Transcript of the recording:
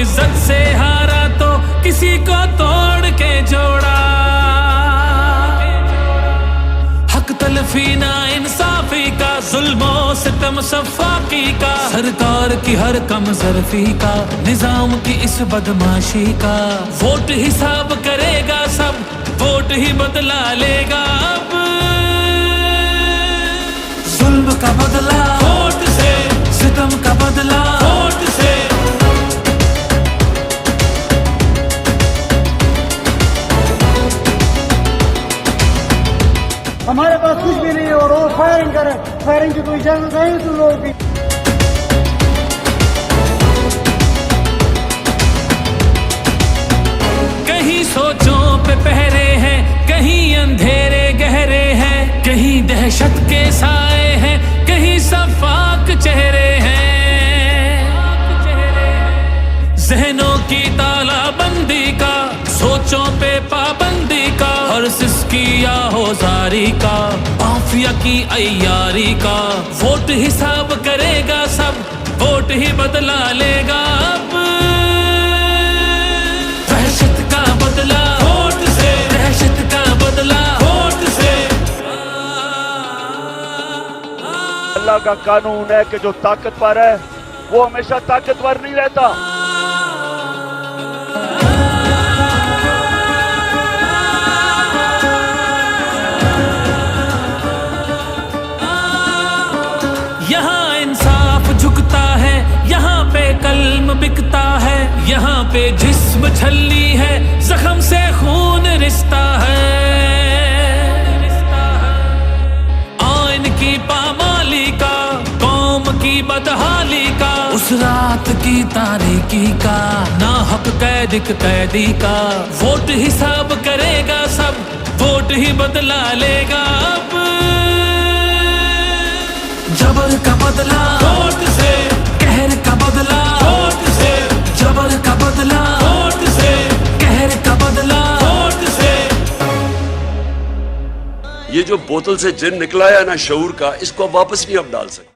इज्जत से हारा तो किसी को तोड़ के जोड़ा। हक तलफी ना इंसाफी का, जुल्मो सितम सफाकी का, सरकार की हर कम ज़र्फी का, निजाम की इस बदमाशी का। वोट हिसाब करेगा सब, वोट ही बदला लेगा अब। जुल्म का बदला वोट से, सितम का बदला वोट से। हमारे पास कुछ भी नहीं है और वो फायरिंग करे, फायरिंग की कोई इजाजत नहीं तुम लोगों की। कहीं सोचों पे पहरे हैं, कहीं अंधेरे गहरे हैं, कहीं दहशत के साए हैं, कहीं सफाक चेहरे हैं। जहनों की तालाबंदी का, सोचों पे पाबंदी का, और सिसकी या होजारी का, माफिया की अय्यारी का। वोट हिसाब करेगा सब, वोट ही बदला लेगा अब। दहशत का बदला वोट से, दहशत का बदला वोट से। अल्लाह का कानून है कि जो ताकतवर है वो हमेशा ताकतवर नहीं रहता। यहाँ इंसाफ झुकता है, यहाँ पे कल्म बिकता है, यहाँ पे जिस्म छल्ली है, जख्म से खून रिश्ता है। आइन की पामाली का, कौम की बदहाली का, उस रात की तारीकी का, ना हक कैदी का। वोट हिसाब करेगा सब, वोट ही बदला लेगा अब। जबर का बदला वोट से, कहर का बदला वोट से। जबर का बदला वोट से, कहर का बदला वोट से। ये जो बोतल से जिन निकला है ना शऊर का, इसको वापस नहीं अब डाल सकते।